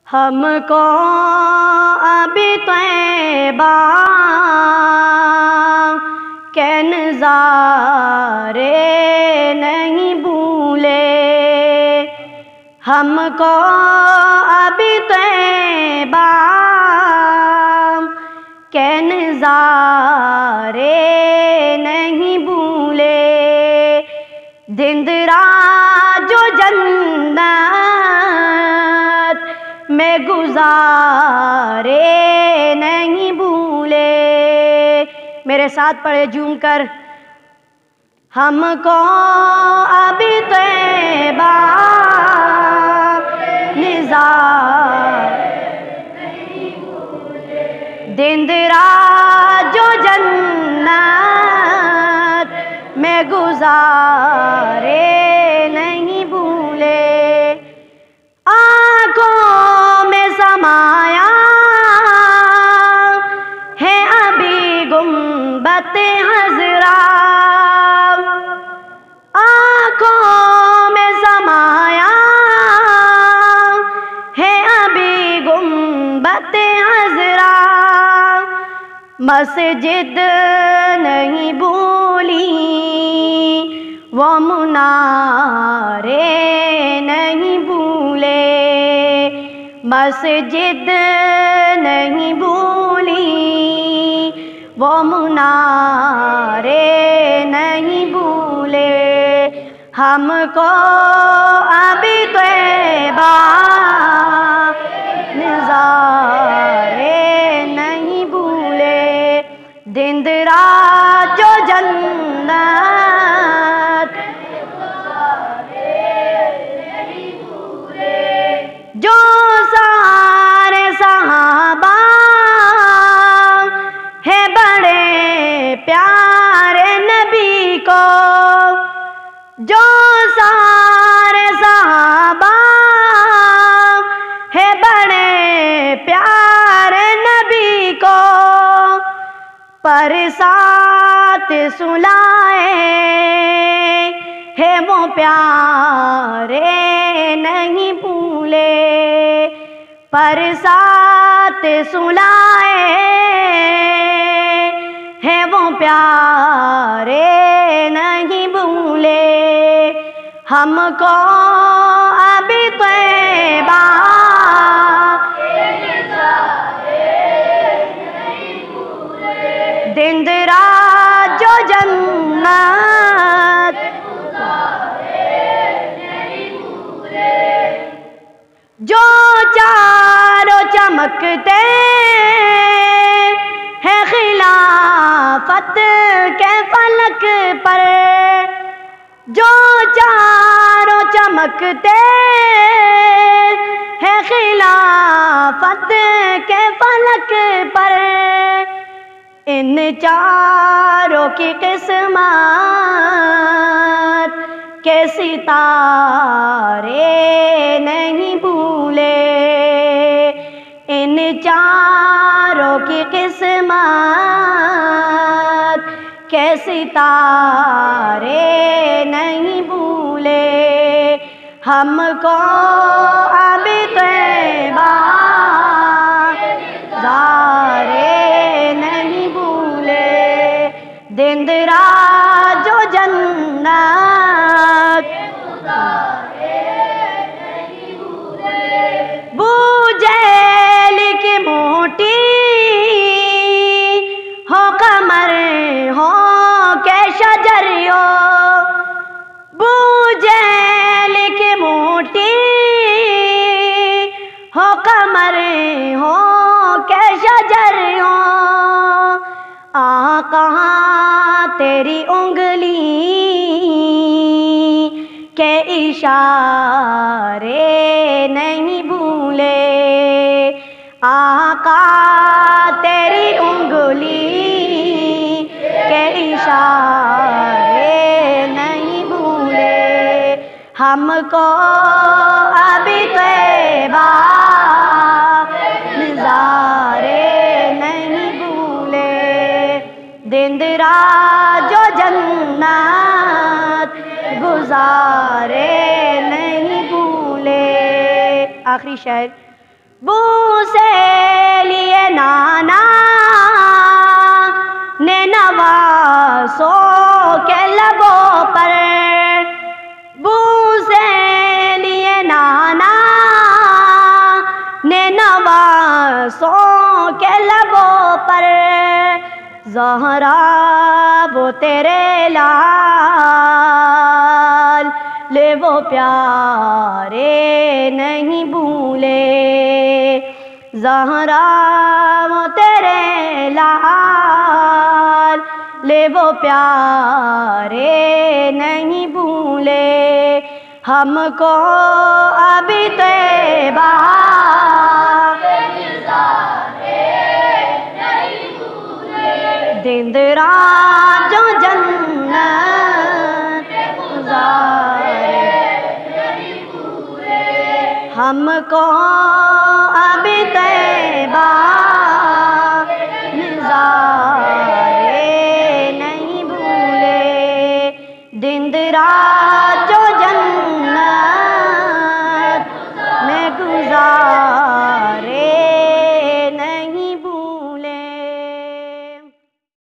ہم کو ابھی طیبہ کے نظارے نہیں بھولے، ہم کو ابھی طیبہ کے نظارے نہیں بھولے، دندرا جو جنت میں گزارے نہیں بھولے۔ میرے ساتھ پڑھے جھوم کر، ہم کو ابھی طیبہ نظارے نہیں بھولے، دندرا جو جنت میں گزارے نہیں بھولے، آنکھوں میں سمایا ہے ابھی گنبد خضرا، آنکھوں میں سمایا ہے ابھی گنبد خضرا، مسجد نہیں بھولی وہ منارے نہیں بھولے، مسجد نہیں بھولی وہ منارے نہیں بھولے، ہم کو ابھی طیبہ نظارے نہیں بھولے، دندرا جو جنت جو سارے صحابہ ہے بڑے پیارے نبی کو، جو سارے صحابہ ہے بڑے پیارے نبی کو، پر ساتھ سلائے ہے وہ پیارے نہیں بھولے، پر ساتھ سلائے ہے وہ پیارے نہیں بھولے، ہم کو ابھی طیبہ دندرا جو جنت جو چاروں چمکتے ہیں خلافت کے فلک پر، جو چاروں چمکتے ہیں خلافت کے فلک پر، ان چاروں کی قسمت کے ستارے نہیں بھولے، ان چاروں کی قسمت کے ستارے نہیں بھولے، ہم کو ابھی طیبہ نظارے نہیں بھولے، دندرا جو جنت بو جہل کی موٹی ہو قمر ہو کہ شجر ہو، بو جہل کی موٹی ہو قمر ہو کہ شجر ہو، کہاں تیری انگلی کے اشارے نہیں بھولے، آقا تیری انگلی کے اشارے نہیں بھولے، ہم کو ابھی طیبہ نظارے نہیں بھولے، دندرا جو جنت گزارے نہیں بھولے۔ آخری شعر، بو سے لیے نانا نے نواسوں کے لبوں پر، بو سے لیے نانا نے نواسوں کے لبوں پر، زہرا وہ تیرے لال لے وہ پیارے نہیں بھولے، زہرا وہ تیرے لال لے وہ پیارے نہیں بھولے، ہم کو ابھی طیبہ دن رات جو جنت گزارے، ہم کو ابھی طیبہ نظارے نہیں بھولے، دن رات جو جنت